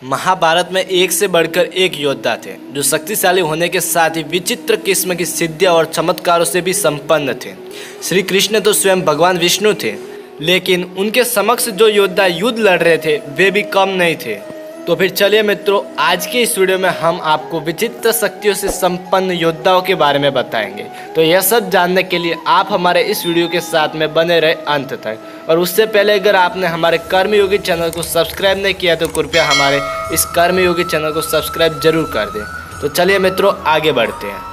महाभारत में एक से बढ़कर एक योद्धा थे जो शक्तिशाली होने के साथ ही विचित्र किस्म की सिद्धियां और चमत्कारों से भी संपन्न थे। श्री कृष्ण तो स्वयं भगवान विष्णु थे, लेकिन उनके समक्ष जो योद्धा युद्ध लड़ रहे थे वे भी कम नहीं थे। तो फिर चलिए मित्रों, आज के इस वीडियो में हम आपको विचित्र शक्तियों से संपन्न योद्धाओं के बारे में बताएंगे। तो यह सब जानने के लिए आप हमारे इस वीडियो के साथ में बने रहे अंत तक। और उससे पहले अगर आपने हमारे कर्मयोगी चैनल को सब्सक्राइब नहीं किया तो कृपया हमारे इस कर्मयोगी चैनल को सब्सक्राइब जरूर कर दें। तो चलिए मित्रों, आगे बढ़ते हैं।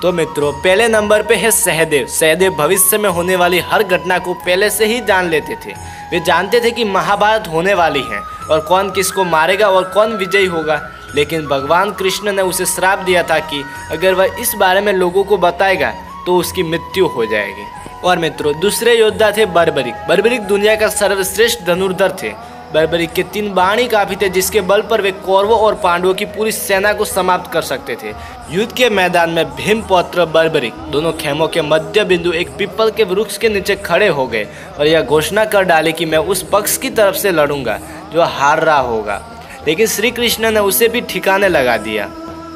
तो मित्रों, पहले नंबर पे है सहदेव। सहदेव भविष्य में होने वाली हर घटना को पहले से ही जान लेते थे। वे जानते थे कि महाभारत होने वाली है और कौन किसको मारेगा और कौन विजयी होगा। लेकिन भगवान कृष्ण ने उसे श्राप दिया था कि अगर वह इस बारे में लोगों को बताएगा तो उसकी मृत्यु हो जाएगी। और मित्रों, दूसरे योद्धा थे बर्बरीक। बर्बरीक दुनिया का सर्वश्रेष्ठ धनुर्धर थे। बर्बरीक के 3 बाण ही काफी थे जिसके बल पर वे कौरवों और पांडवों की पूरी सेना को समाप्त कर सकते थे। युद्ध के मैदान में भीम पौत्र बर्बरीक दोनों खेमों के मध्य बिंदु एक पीपल के वृक्ष के नीचे खड़े हो गए और यह घोषणा कर डाली कि मैं उस पक्ष की तरफ से लड़ूंगा जो हार रहा होगा। लेकिन श्री कृष्ण ने उसे भी ठिकाने लगा दिया।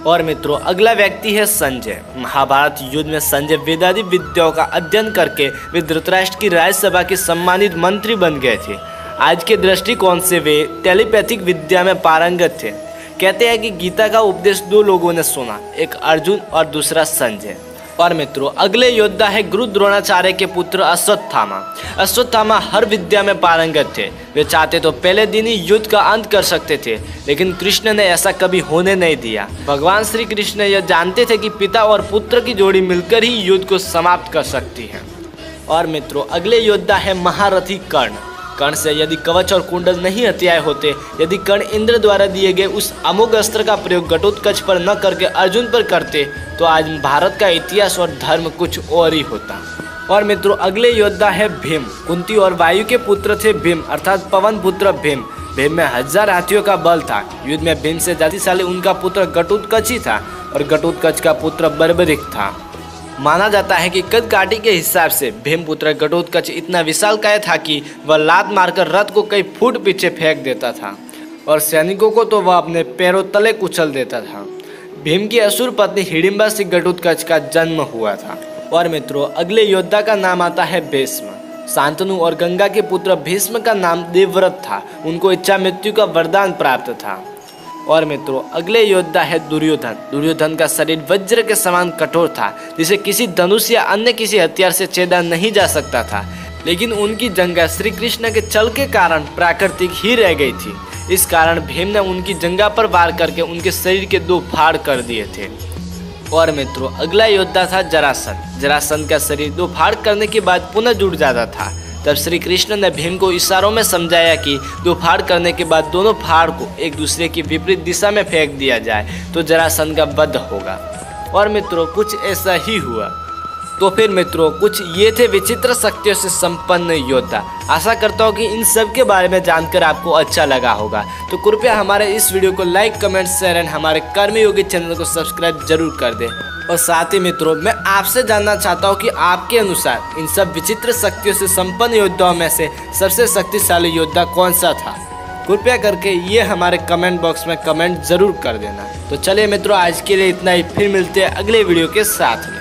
और मित्रों, अगला व्यक्ति है संजय। महाभारत युद्ध में संजय वेदादि विद्याओं का अध्ययन करके वे धृतराष्ट्र की राज्यसभा के सम्मानित मंत्री बन गए थे। आज के दृष्टिकोण से वे टेलीपैथिक विद्या में पारंगत थे। कहते हैं कि गीता का उपदेश 2 लोगों ने सुना, एक अर्जुन और दूसरा संजय। और मित्रों, अगले योद्धा है गुरु द्रोणाचार्य के पुत्र अश्वत्थामा। अश्वत्थामा हर विद्या में पारंगत थे। वे चाहते तो पहले दिन ही युद्ध का अंत कर सकते थे, लेकिन कृष्ण ने ऐसा कभी होने नहीं दिया। भगवान श्री कृष्ण यह जानते थे कि पिता और पुत्र की जोड़ी मिलकर ही युद्ध को समाप्त कर सकती है। और मित्रों, अगले योद्धा है महारथी कर्ण। कर्ण से यदि कवच और कुंडल नहीं हथियाए होते, यदि कर्ण इंद्र द्वारा दिए गए उस अमोघ अस्त्र का प्रयोग घटोत्कच पर न करके अर्जुन पर करते तो आज भारत का इतिहास और धर्म कुछ और ही होता। और मित्रों, अगले योद्धा है भीम। कुंती और वायु के पुत्र थे भीम, अर्थात पवन पुत्र भीम। भीम में 1000 हाथियों का बल था। युद्ध में भीम से शक्तिशाली उनका पुत्र घटोत्कच ही था और घटोत्कच का पुत्र बर्बरीक था। माना जाता है कि कद काठी के हिसाब से भीमपुत्र घटोत्कच इतना विशालकाय था कि वह लात मारकर रथ को कई फुट पीछे फेंक देता था और सैनिकों को तो वह अपने पैरों तले कुचल देता था। भीम की असुर पत्नी हिडिंबा से घटोत्कच का जन्म हुआ था। और मित्रों, अगले योद्धा का नाम आता है भीष्म। शांतनु और गंगा के पुत्र भीष्म का नाम देवव्रत था। उनको इच्छा मृत्यु का वरदान प्राप्त था। और मित्रों, अगले योद्धा है दुर्योधन। दुर्योधन का शरीर वज्र के समान कठोर था, जिसे किसी धनुष या अन्य किसी हथियार से छेदा नहीं जा सकता था। लेकिन उनकी जंगा श्री कृष्ण के छल के कारण प्राकृतिक ही रह गई थी। इस कारण भीम ने उनकी जंगा पर वार करके उनके शरीर के 2 फाड़ कर दिए थे। और मित्रों, अगला योद्धा था जरासंध। जरासंध का शरीर 2 फाड़ करने के बाद पुनः जुड़ जाता था। तब श्री कृष्ण ने भीम को इशारों में समझाया कि 2 फाड़ करने के बाद दोनों फाड़ को एक दूसरे की विपरीत दिशा में फेंक दिया जाए तो जरासंध का वध होगा। और मित्रों, कुछ ऐसा ही हुआ। तो फिर मित्रों, कुछ ये थे विचित्र शक्तियों से संपन्न योद्धा। आशा करता हूँ कि इन सब के बारे में जानकर आपको अच्छा लगा होगा। तो कृपया हमारे इस वीडियो को लाइक, कमेंट, शेयर एंड हमारे कर्मयोगी चैनल को सब्सक्राइब जरूर कर दें। और साथ ही मित्रों, मैं आपसे जानना चाहता हूँ कि आपके अनुसार इन सब विचित्र शक्तियों से संपन्न योद्धाओं में से सबसे शक्तिशाली योद्धा कौन सा था? कृपया करके ये हमारे कमेंट बॉक्स में कमेंट जरूर कर देना। तो चलिए मित्रों, आज के लिए इतना ही। फिर मिलते हैं अगले वीडियो के साथ में।